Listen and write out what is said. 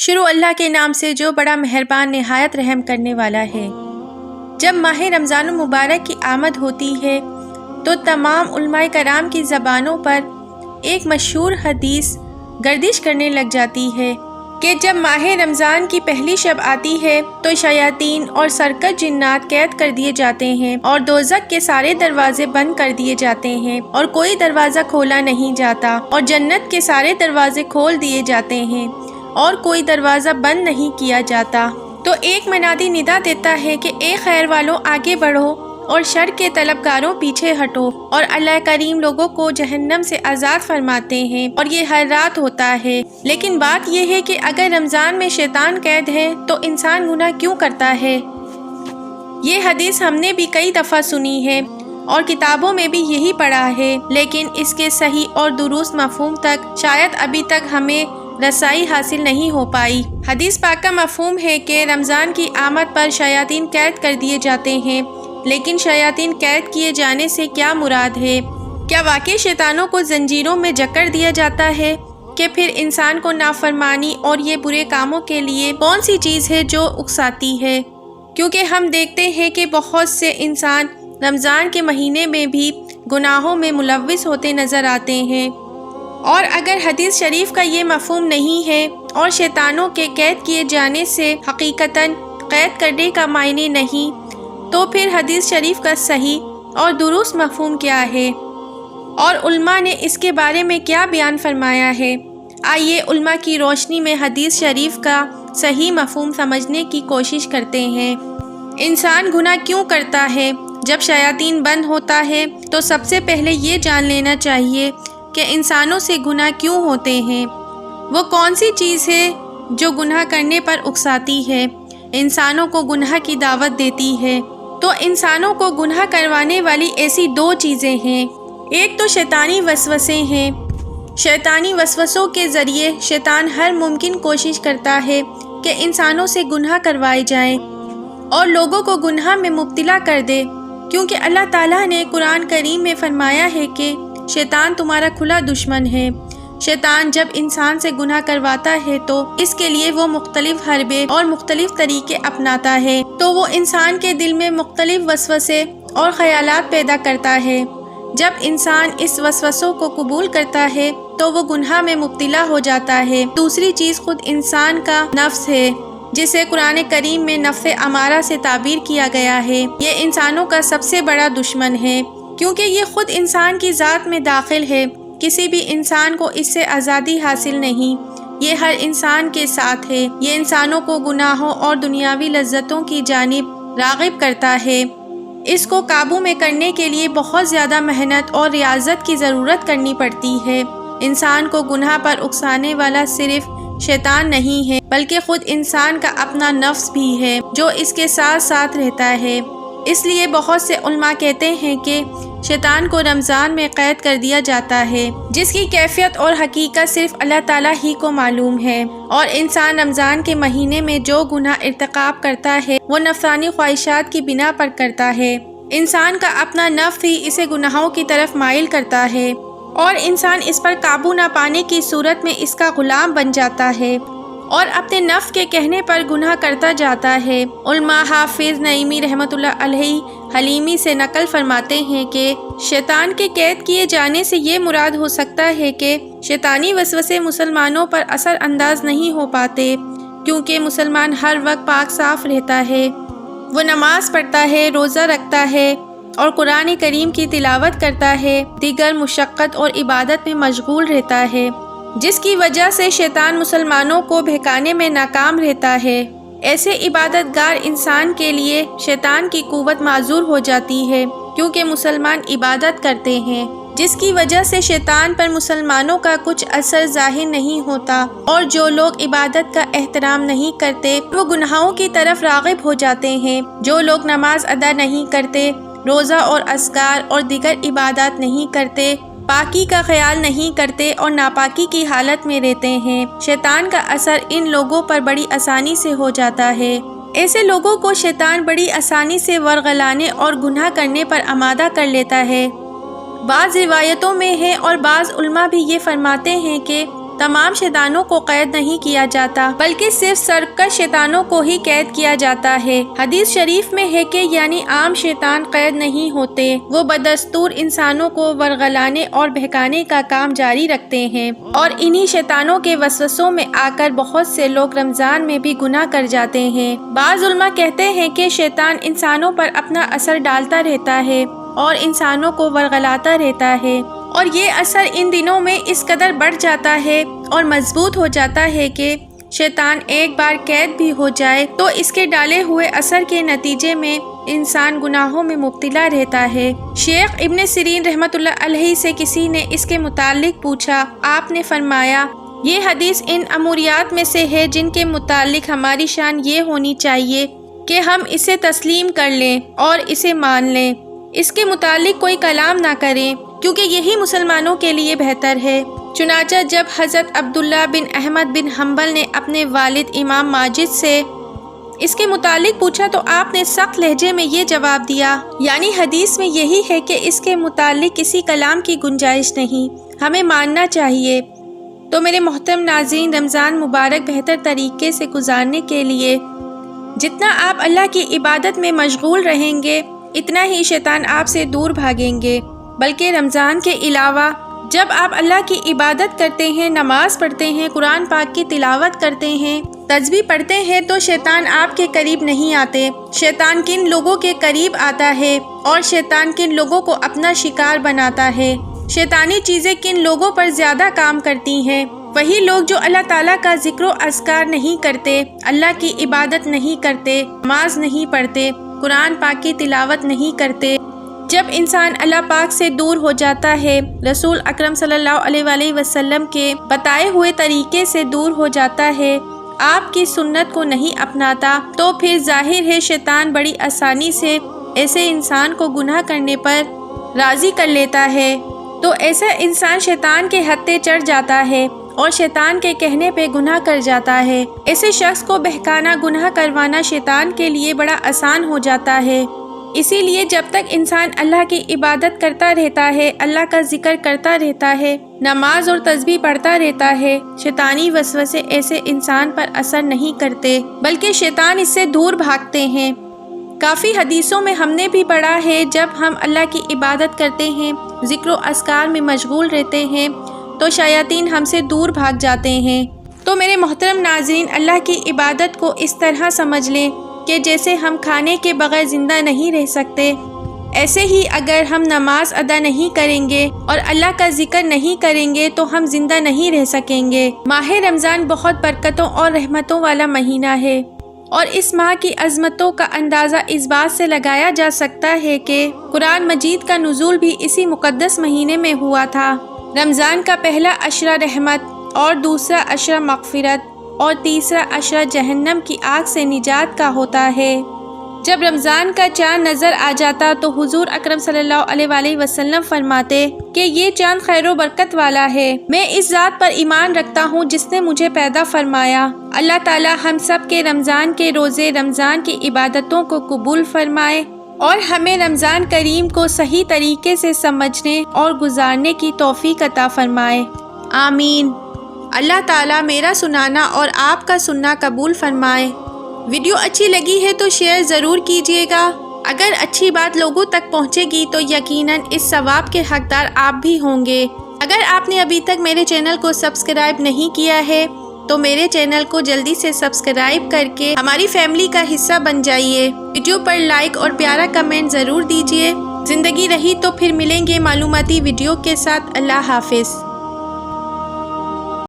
شروع اللہ کے نام سے جو بڑا مہربان نہایت رحم کرنے والا ہے۔ جب ماہ رمضان المبارک کی آمد ہوتی ہے تو تمام علماء کرام کی زبانوں پر ایک مشہور حدیث گردش کرنے لگ جاتی ہے کہ جب ماہ رمضان کی پہلی شب آتی ہے تو شیاطین اور سرکش جنات قید کر دیے جاتے ہیں اور دوزخ کے سارے دروازے بند کر دیے جاتے ہیں اور کوئی دروازہ کھولا نہیں جاتا، اور جنت کے سارے دروازے کھول دیے جاتے ہیں اور کوئی دروازہ بند نہیں کیا جاتا۔ تو ایک منادی ندا دیتا ہے کہ اے خیر والوں آگے بڑھو اور شر کے طلبگاروں پیچھے ہٹو، اور اللہ کریم لوگوں کو جہنم سے آزاد فرماتے ہیں، اور یہ ہر رات ہوتا ہے۔ لیکن بات یہ ہے کہ اگر رمضان میں شیطان قید ہے تو انسان گناہ کیوں کرتا ہے؟ یہ حدیث ہم نے بھی کئی دفعہ سنی ہے اور کتابوں میں بھی یہی پڑھا ہے، لیکن اس کے صحیح اور درست مفہوم تک شاید ابھی تک ہمیں رسائی حاصل نہیں ہو پائی۔ حدیث پاک کا مفہوم ہے کہ رمضان کی آمد پر شیاطین قید کر دیے جاتے ہیں، لیکن شیاطین قید کیے جانے سے کیا مراد ہے؟ کیا واقعی شیطانوں کو زنجیروں میں جکڑ دیا جاتا ہے کہ پھر انسان کو نافرمانی اور یہ برے کاموں کے لیے کون سی چیز ہے جو اکساتی ہے؟ کیونکہ ہم دیکھتے ہیں کہ بہت سے انسان رمضان کے مہینے میں بھی گناہوں میں ملوث ہوتے نظر آتے ہیں، اور اگر حدیث شریف کا یہ مفہوم نہیں ہے اور شیطانوں کے قید کیے جانے سے حقیقتاً قید کرنے کا معنی نہیں، تو پھر حدیث شریف کا صحیح اور درست مفہوم کیا ہے اور علماء نے اس کے بارے میں کیا بیان فرمایا ہے؟ آئیے علماء کی روشنی میں حدیث شریف کا صحیح مفہوم سمجھنے کی کوشش کرتے ہیں۔ انسان گناہ کیوں کرتا ہے؟ جب شیاطین بند ہوتا ہے تو سب سے پہلے یہ جان لینا چاہیے کہ انسانوں سے گناہ کیوں ہوتے ہیں، وہ کون سی چیز ہے جو گناہ کرنے پر اکساتی ہے، انسانوں کو گناہ کی دعوت دیتی ہے۔ تو انسانوں کو گناہ کروانے والی ایسی دو چیزیں ہیں، ایک تو شیطانی وسوسے ہیں۔ شیطانی وسوسوں کے ذریعے شیطان ہر ممکن کوشش کرتا ہے کہ انسانوں سے گناہ کروائے جائیں اور لوگوں کو گناہ میں مبتلا کر دے، کیونکہ اللہ تعالیٰ نے قرآن کریم میں فرمایا ہے کہ شیطان تمہارا کھلا دشمن ہے۔ شیطان جب انسان سے گناہ کرواتا ہے تو اس کے لیے وہ مختلف حربے اور مختلف طریقے اپناتا ہے، تو وہ انسان کے دل میں مختلف وسوسے اور خیالات پیدا کرتا ہے۔ جب انسان اس وسوسوں کو قبول کرتا ہے تو وہ گناہ میں مبتلا ہو جاتا ہے۔ دوسری چیز خود انسان کا نفس ہے، جسے قرآن کریم میں نفس امارہ سے تعبیر کیا گیا ہے۔ یہ انسانوں کا سب سے بڑا دشمن ہے، کیونکہ یہ خود انسان کی ذات میں داخل ہے، کسی بھی انسان کو اس سے آزادی حاصل نہیں، یہ ہر انسان کے ساتھ ہے۔ یہ انسانوں کو گناہوں اور دنیاوی لذتوں کی جانب راغب کرتا ہے۔ اس کو قابو میں کرنے کے لیے بہت زیادہ محنت اور ریاضت کی ضرورت کرنی پڑتی ہے۔ انسان کو گناہ پر اکسانے والا صرف شیطان نہیں ہے، بلکہ خود انسان کا اپنا نفس بھی ہے جو اس کے ساتھ ساتھ رہتا ہے۔ اس لیے بہت سے علماء کہتے ہیں کہ شیطان کو رمضان میں قید کر دیا جاتا ہے، جس کی کیفیت اور حقیقت صرف اللہ تعالیٰ ہی کو معلوم ہے، اور انسان رمضان کے مہینے میں جو گناہ ارتکاب کرتا ہے وہ نفسانی خواہشات کی بنا پر کرتا ہے۔ انسان کا اپنا نفس ہی اسے گناہوں کی طرف مائل کرتا ہے، اور انسان اس پر قابو نہ پانے کی صورت میں اس کا غلام بن جاتا ہے اور اپنے نفس کے کہنے پر گناہ کرتا جاتا ہے۔ علماء حافظ نعیمی رحمۃ اللہ علیہ حلیمی سے نقل فرماتے ہیں کہ شیطان کے قید کیے جانے سے یہ مراد ہو سکتا ہے کہ شیطانی وسوسے مسلمانوں پر اثر انداز نہیں ہو پاتے، کیونکہ مسلمان ہر وقت پاک صاف رہتا ہے، وہ نماز پڑھتا ہے، روزہ رکھتا ہے اور قرآن کریم کی تلاوت کرتا ہے، دیگر مشقت اور عبادت میں مشغول رہتا ہے، جس کی وجہ سے شیطان مسلمانوں کو بہکانے میں ناکام رہتا ہے۔ ایسے عبادت گار انسان کے لیے شیطان کی قوت معذور ہو جاتی ہے، کیونکہ مسلمان عبادت کرتے ہیں، جس کی وجہ سے شیطان پر مسلمانوں کا کچھ اثر ظاہر نہیں ہوتا، اور جو لوگ عبادت کا احترام نہیں کرتے وہ گناہوں کی طرف راغب ہو جاتے ہیں۔ جو لوگ نماز ادا نہیں کرتے، روزہ اور اذکار اور دیگر عبادات نہیں کرتے، پاکی کا خیال نہیں کرتے اور ناپاکی کی حالت میں رہتے ہیں، شیطان کا اثر ان لوگوں پر بڑی آسانی سے ہو جاتا ہے۔ ایسے لوگوں کو شیطان بڑی آسانی سے ورغلانے اور گناہ کرنے پر آمادہ کر لیتا ہے۔ بعض روایتوں میں ہے اور بعض علماء بھی یہ فرماتے ہیں کہ تمام شیطانوں کو قید نہیں کیا جاتا بلکہ صرف سرکش شیطانوں کو ہی قید کیا جاتا ہے۔ حدیث شریف میں ہے کہ یعنی عام شیطان قید نہیں ہوتے، وہ بدستور انسانوں کو ورغلانے اور بہکانے کا کام جاری رکھتے ہیں، اور انہی شیطانوں کے وسوسوں میں آ کر بہت سے لوگ رمضان میں بھی گناہ کر جاتے ہیں۔ بعض علماء کہتے ہیں کہ شیطان انسانوں پر اپنا اثر ڈالتا رہتا ہے اور انسانوں کو ورغلاتا رہتا ہے، اور یہ اثر ان دنوں میں اس قدر بڑھ جاتا ہے اور مضبوط ہو جاتا ہے کہ شیطان ایک بار قید بھی ہو جائے تو اس کے ڈالے ہوئے اثر کے نتیجے میں انسان گناہوں میں مبتلا رہتا ہے۔ شیخ ابن سیرین رحمۃ اللہ علیہ سے کسی نے اس کے متعلق پوچھا، آپ نے فرمایا یہ حدیث ان اموریات میں سے ہے جن کے متعلق ہماری شان یہ ہونی چاہیے کہ ہم اسے تسلیم کر لیں اور اسے مان لیں، اس کے متعلق کوئی کلام نہ کریں، کیونکہ یہی مسلمانوں کے لیے بہتر ہے۔ چنانچہ جب حضرت عبداللہ بن احمد بن حنبل نے اپنے والد امام ماجد سے اس کے متعلق پوچھا تو آپ نے سخت لہجے میں یہ جواب دیا، یعنی حدیث میں یہی ہے کہ اس کے متعلق کسی کلام کی گنجائش نہیں، ہمیں ماننا چاہیے۔ تو میرے محترم ناظرین، رمضان مبارک بہتر طریقے سے گزارنے کے لیے جتنا آپ اللہ کی عبادت میں مشغول رہیں گے اتنا ہی شیطان آپ سے دور بھاگیں گے، بلکہ رمضان کے علاوہ جب آپ اللہ کی عبادت کرتے ہیں، نماز پڑھتے ہیں، قرآن پاک کی تلاوت کرتے ہیں، تسبیح پڑھتے ہیں تو شیطان آپ کے قریب نہیں آتے۔ شیطان کن لوگوں کے قریب آتا ہے اور شیطان کن لوگوں کو اپنا شکار بناتا ہے، شیطانی چیزیں کن لوگوں پر زیادہ کام کرتی ہیں، وہی لوگ جو اللہ تعالیٰ کا ذکر و اذکار نہیں کرتے، اللہ کی عبادت نہیں کرتے، نماز نہیں پڑھتے، قرآن پاک کی تلاوت نہیں کرتے۔ جب انسان اللہ پاک سے دور ہو جاتا ہے، رسول اکرم صلی اللہ علیہ وآلہ وسلم کے بتائے ہوئے طریقے سے دور ہو جاتا ہے، آپ کی سنت کو نہیں اپناتا، تو پھر ظاہر ہے شیطان بڑی آسانی سے ایسے انسان کو گناہ کرنے پر راضی کر لیتا ہے۔ تو ایسا انسان شیطان کے ہتھے چڑھ جاتا ہے اور شیطان کے کہنے پہ گناہ کر جاتا ہے۔ ایسے شخص کو بہکانا، گناہ کروانا شیطان کے لیے بڑا آسان ہو جاتا ہے۔ اسی لیے جب تک انسان اللہ کی عبادت کرتا رہتا ہے، اللہ کا ذکر کرتا رہتا ہے، نماز اور تسبیح پڑھتا رہتا ہے، شیطانی وسوسے ایسے انسان پر اثر نہیں کرتے بلکہ شیطان اس سے دور بھاگتے ہیں۔ کافی حدیثوں میں ہم نے بھی پڑھا ہے جب ہم اللہ کی عبادت کرتے ہیں، ذکر و اذکار میں مشغول رہتے ہیں تو شیاطین ہم سے دور بھاگ جاتے ہیں۔ تو میرے محترم ناظرین، اللہ کی عبادت کو اس طرح سمجھ لیں کہ جیسے ہم کھانے کے بغیر زندہ نہیں رہ سکتے، ایسے ہی اگر ہم نماز ادا نہیں کریں گے اور اللہ کا ذکر نہیں کریں گے تو ہم زندہ نہیں رہ سکیں گے۔ ماہ رمضان بہت برکتوں اور رحمتوں والا مہینہ ہے، اور اس ماہ کی عظمتوں کا اندازہ اس بات سے لگایا جا سکتا ہے کہ قرآن مجید کا نزول بھی اسی مقدس مہینے میں ہوا تھا۔ رمضان کا پہلا عشرہ رحمت اور دوسرا عشرہ مغفرت اور تیسرا عشرہ جہنم کی آگ سے نجات کا ہوتا ہے۔ جب رمضان کا چاند نظر آ جاتا تو حضور اکرم صلی اللہ علیہ وآلہ وسلم فرماتے کہ یہ چاند خیر و برکت والا ہے، میں اس ذات پر ایمان رکھتا ہوں جس نے مجھے پیدا فرمایا۔ اللہ تعالی ہم سب کے رمضان کے روزے، رمضان کی عبادتوں کو قبول فرمائے اور ہمیں رمضان کریم کو صحیح طریقے سے سمجھنے اور گزارنے کی توفیق عطا فرمائے، آمین۔ اللہ تعالیٰ میرا سنانا اور آپ کا سننا قبول فرمائے۔ ویڈیو اچھی لگی ہے تو شیئر ضرور کیجیے گا۔ اگر اچھی بات لوگوں تک پہنچے گی تو یقیناً اس ثواب کے حقدار آپ بھی ہوں گے۔ اگر آپ نے ابھی تک میرے چینل کو سبسکرائب نہیں کیا ہے تو میرے چینل کو جلدی سے سبسکرائب کر کے ہماری فیملی کا حصہ بن جائیے۔ ویڈیو پر لائک اور پیارا کمنٹ ضرور دیجیے۔ زندگی رہی تو پھر ملیں گے معلوماتی ویڈیو کے ساتھ۔ اللہ حافظ۔